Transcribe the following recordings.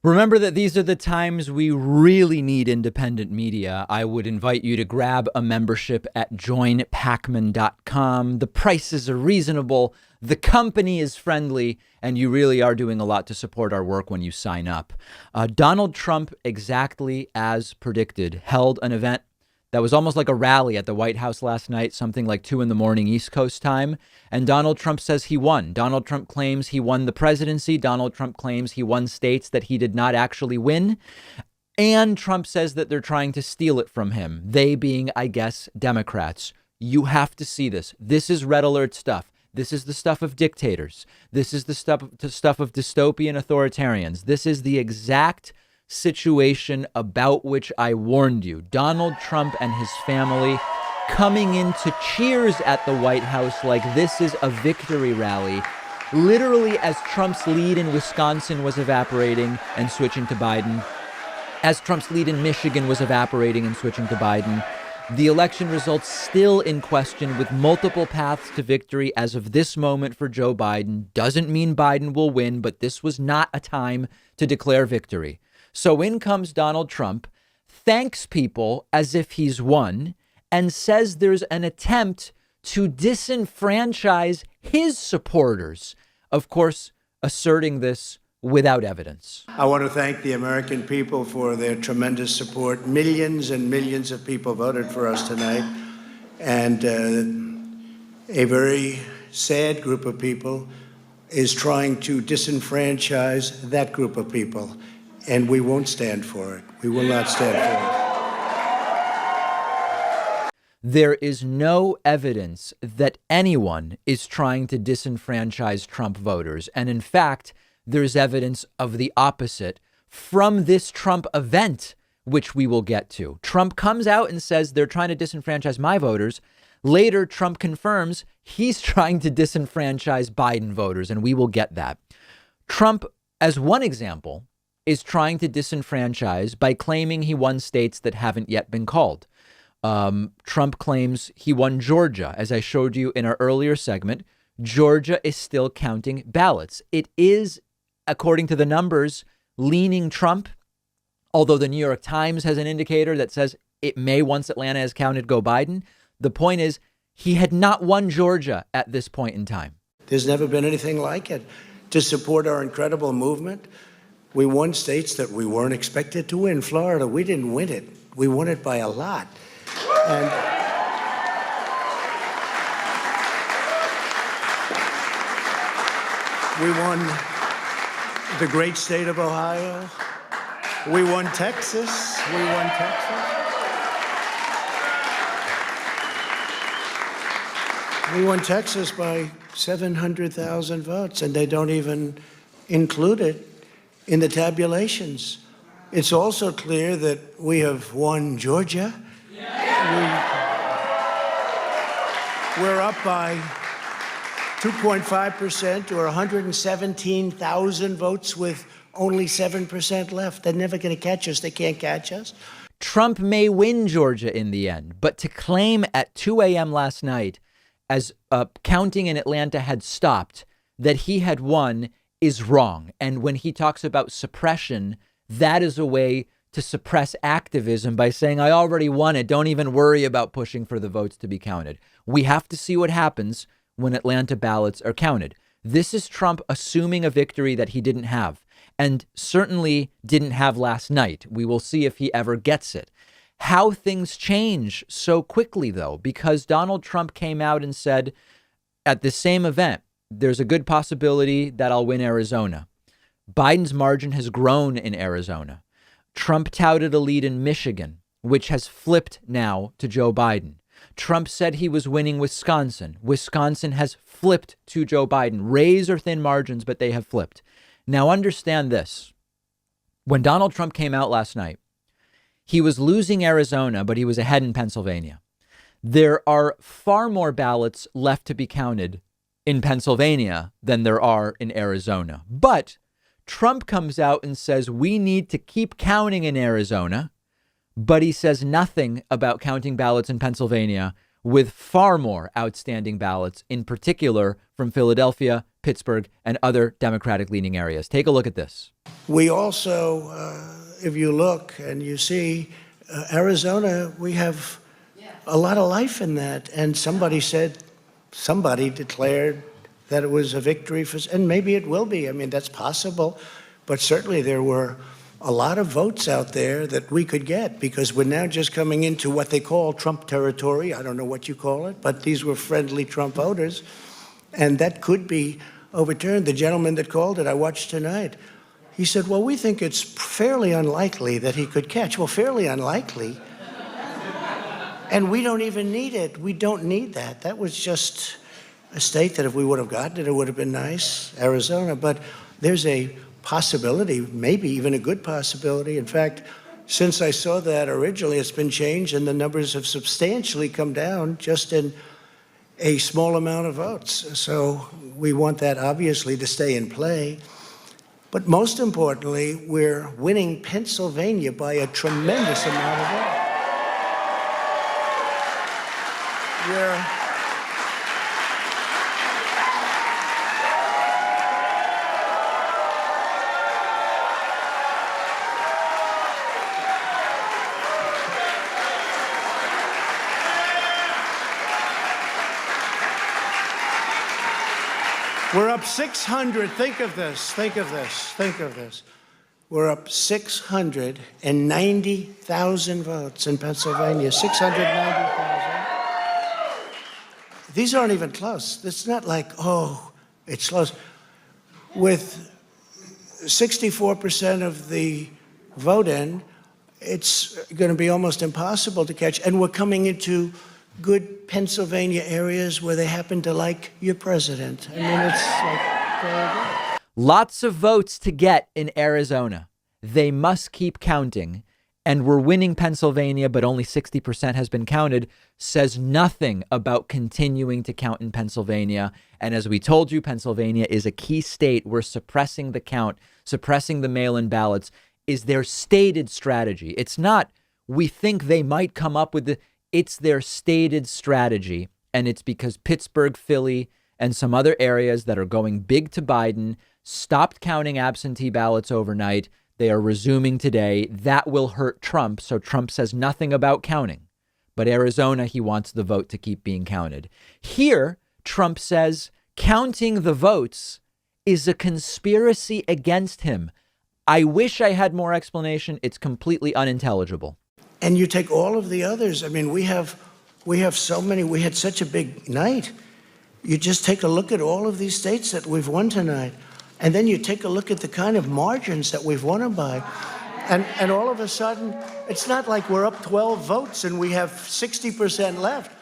Remember that these are the times we really need independent media. I would invite you to grab a membership at joinpakman.com. The prices are reasonable, the company is friendly, and you really are doing a lot to support our work when you sign up. Donald Trump, exactly as predicted, held an event that was almost like a rally at the White House last night, something like 2 a.m. East Coast time. And Donald Trump says he won. Donald Trump claims he won the presidency. Donald Trump claims he won states that he did not actually win. And Trump says that they're trying to steal it from him. They being, I guess, Democrats. You have to see this. This is red alert stuff. This is the stuff of dictators. This is the stuff of dystopian authoritarians. This is the exact situation about which I warned you. Donald Trump and his family coming into cheers at the White House like this is a victory rally, literally as Trump's lead in Wisconsin was evaporating and switching to Biden, as Trump's lead in Michigan was evaporating and switching to Biden. The election results still in question with multiple paths to victory as of this moment for Joe Biden. Doesn't mean Biden will win, but this was not a time to declare victory. So in comes Donald Trump, thanks people as if he's won, and says there's an attempt to disenfranchise his supporters. Of course, asserting this without evidence. I want to thank the American people for their tremendous support. Millions and millions of people voted for us tonight. And a very sad group of people is trying to disenfranchise that group of people. And we won't stand for it. We will not stand for it. There is no evidence that anyone is trying to disenfranchise Trump voters. And in fact, there's evidence of the opposite from this Trump event, which we will get to. Trump comes out and says they're trying to disenfranchise my voters. Later, Trump confirms he's trying to disenfranchise Biden voters, and we will get that. Trump, as one example, is trying to disenfranchise by claiming he won states that haven't yet been called. Trump claims he won Georgia. As I showed you in our earlier segment, Georgia is still counting ballots. It is, according to the numbers, leaning Trump, although the New York Times has an indicator that says it may, once Atlanta is counted, go Biden. The point is, he had not won Georgia at this point in time. There's never been anything like it. To support our incredible movement, we won states that we weren't expected to win. Florida, we didn't win it. We won it by a lot. And we won the great state of Ohio. We won Texas. We won Texas by 700,000 votes, and they don't even include it in the tabulations. It's also clear that we have won Georgia. We're up by 2.5% or 117,000 votes with only 7% left. They're never going to catch us. They can't catch us. Trump may win Georgia in the end, but to claim at 2 a.m. last night, as counting in Atlanta had stopped, that he had won is wrong. And when he talks about suppression, that is a way to suppress activism by saying, I already won it. Don't even worry about pushing for the votes to be counted. We have to see what happens when Atlanta ballots are counted. This is Trump assuming a victory that he didn't have, and certainly didn't have last night. We will see if he ever gets it. How things change so quickly, though, because Donald Trump came out and said at the same event, there's a good possibility that I'll win Arizona. Biden's margin has grown in Arizona. Trump touted a lead in Michigan, which has flipped now to Joe Biden. Trump said he was winning Wisconsin. Wisconsin has flipped to Joe Biden. Razor thin margins, but they have flipped. Now understand this. When Donald Trump came out last night, he was losing Arizona, but he was ahead in Pennsylvania. There are far more ballots left to be counted in Pennsylvania than there are in Arizona. But Trump comes out and says we need to keep counting in Arizona, but he says nothing about counting ballots in Pennsylvania with far more outstanding ballots, in particular from Philadelphia, Pittsburgh, and other Democratic-leaning areas. Take a look at this. We also, if you look and you see Arizona, we have a lot of life in that. And somebody declared that it was a victory for, and maybe it will be. I mean, that's possible. But certainly there were a lot of votes out there that we could get because we're now just coming into what they call Trump territory. I don't know what you call it, but these were friendly Trump voters. And that could be overturned. The gentleman that called it, I watched tonight, he said, well, we think it's fairly unlikely that he could catch. Well, fairly unlikely. And we don't even need it. We don't need that. That was just a state that if we would have gotten it, it would have been nice, Arizona. But there's a possibility, maybe even a good possibility. In fact, since I saw that originally, it's been changed and the numbers have substantially come down just in a small amount of votes. So we want that obviously to stay in play. But most importantly, we're winning Pennsylvania by a tremendous amount of votes. We're up 600. Think of this. We're up 690,000 votes in Pennsylvania. 690,000. These aren't even close. It's not like, oh, it's close. With 64% of the vote in, it's going to be almost impossible to catch. And we're coming into good Pennsylvania areas where they happen to like your president. I mean, it's like very good. Lots of votes to get in Arizona. They must keep counting. And we're winning Pennsylvania, but only 60% has been counted, says nothing about continuing to count in Pennsylvania. And as we told you, Pennsylvania is a key state where suppressing the count, suppressing the mail-in ballots is their stated strategy. It's not, we think they might come up with it's their stated strategy. And it's because Pittsburgh, Philly, and some other areas that are going big to Biden stopped counting absentee ballots overnight. They are resuming today. That will hurt Trump. So Trump says nothing about counting. But Arizona, he wants the vote to keep being counted. Here, Trump says counting the votes is a conspiracy against him. I wish I had more explanation. It's completely unintelligible. And you take all of the others. I mean, we have so many. We had such a big night. You just take a look at all of these states that we've won tonight. And then you take a look at the kind of margins that we've won them by. And all of a sudden, it's not like we're up 12 votes and we have 60% left.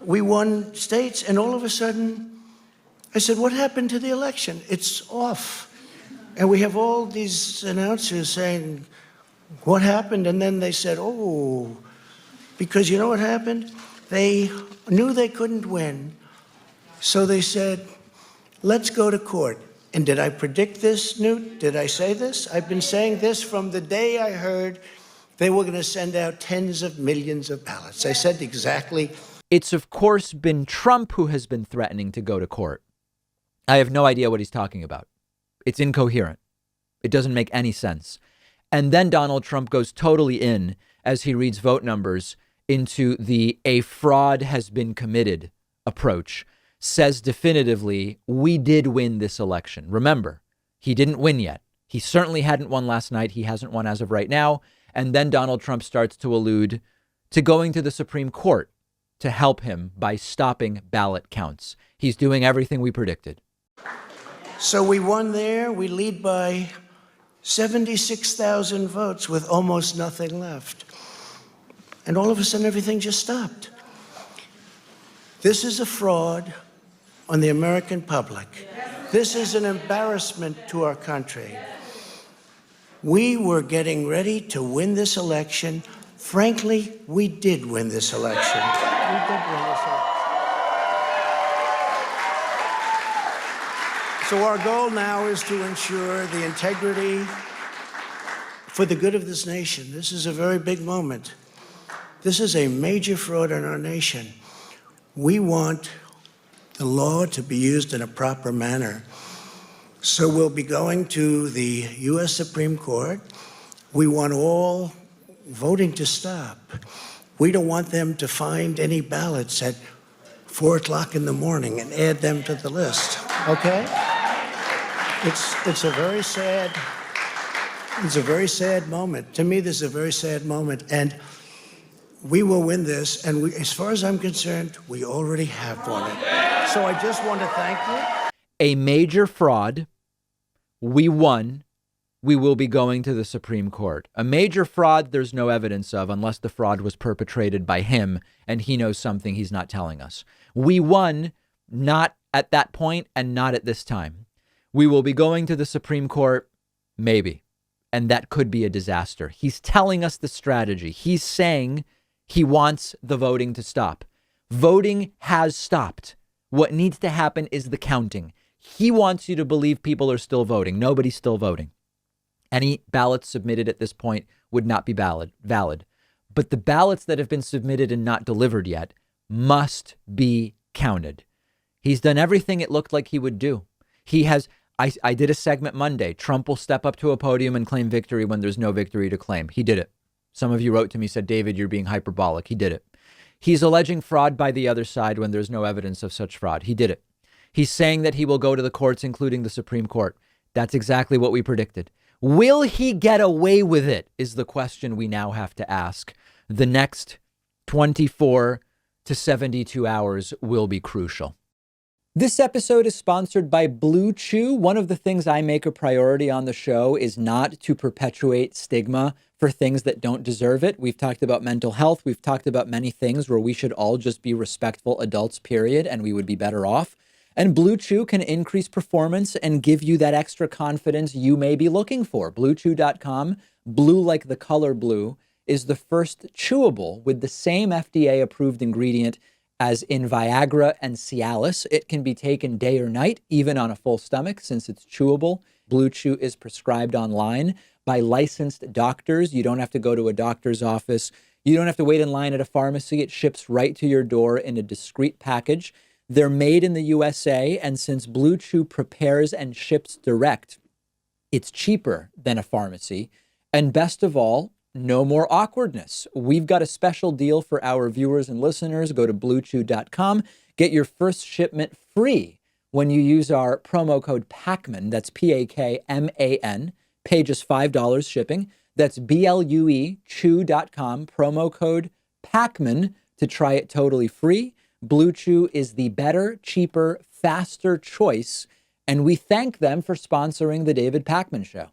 We won states, and all of a sudden, I said, what happened to the election? It's off. And we have all these announcers saying, what happened? And then they said, oh, because you know what happened? They knew they couldn't win. So they said, let's go to court. And did I predict this, Newt? Did I say this? I've been saying this from the day I heard they were going to send out tens of millions of ballots. I said exactly. It's, of course, been Trump who has been threatening to go to court. I have no idea what he's talking about. It's incoherent. It doesn't make any sense. And then Donald Trump goes totally in, as he reads vote numbers, into the "a fraud has been committed" approach. Says definitively, we did win this election. Remember, he didn't win yet. He certainly hadn't won last night. He hasn't won as of right now. And then Donald Trump starts to allude to going to the Supreme Court to help him by stopping ballot counts. He's doing everything we predicted. So we won there. We lead by 76,000 votes with almost nothing left. And all of a sudden, everything just stopped. This is a fraud on the American public. This is an embarrassment to our country. We were getting ready to win this election. Frankly, we did win this election. We did win this election. So our goal now is to ensure the integrity for the good of this nation. This is a very big moment. This is a major fraud in our nation. We want the law to be used in a proper manner. So we'll be going to the U.S. Supreme Court. We want all voting to stop. We don't want them to find any ballots at 4 o'clock in the morning and add them to the list, okay? It's a very sad moment. To me, this is a very sad moment, and we will win this, and as far as I'm concerned, we already have won it. So I just want to thank you. A major fraud. We won. We will be going to the Supreme Court. A major fraud there's no evidence of unless the fraud was perpetrated by him and he knows something he's not telling us. We won, not at that point and not at this time. We will be going to the Supreme Court, maybe, and that could be a disaster. He's telling us the strategy. He's saying he wants the voting to stop. Voting has stopped. What needs to happen is the counting. He wants you to believe people are still voting. Nobody's still voting. Any ballots submitted at this point would not be valid. But the ballots that have been submitted and not delivered yet must be counted. He's done everything it looked like he would do. He has. I did a segment Monday. Trump will step up to a podium and claim victory when there's no victory to claim. He did it. Some of you wrote to me, said, David, you're being hyperbolic. He did it. He's alleging fraud by the other side when there's no evidence of such fraud. He did it. He's saying that he will go to the courts, including the Supreme Court. That's exactly what we predicted. Will he get away with it is the question we now have to ask. The next 24 to 72 hours will be crucial. This episode is sponsored by Blue Chew. One of the things I make a priority on the show is not to perpetuate stigma for things that don't deserve it. We've talked about mental health. We've talked about many things where we should all just be respectful adults, period, and we would be better off. And Blue Chew can increase performance and give you that extra confidence you may be looking for. BlueChew.com, blue like the color blue, is the first chewable with the same FDA-approved ingredient as in Viagra and Cialis. It can be taken day or night, even on a full stomach, since it's chewable. Blue Chew is prescribed online by licensed doctors. You don't have to go to a doctor's office. You don't have to wait in line at a pharmacy. It ships right to your door in a discreet package. They're made in the USA, and since Blue Chew prepares and ships direct, it's cheaper than a pharmacy. And best of all, no more awkwardness. We've got a special deal for our viewers and listeners. Go to BlueChew.com. Get your first shipment free when you use our promo code PAKMAN. That's PAKMAN. Pay just $5 shipping. That's BLUE Chew.com. Promo code PAKMAN to try it totally free. Blue Chew is the better, cheaper, faster choice. And we thank them for sponsoring the David Pakman Show.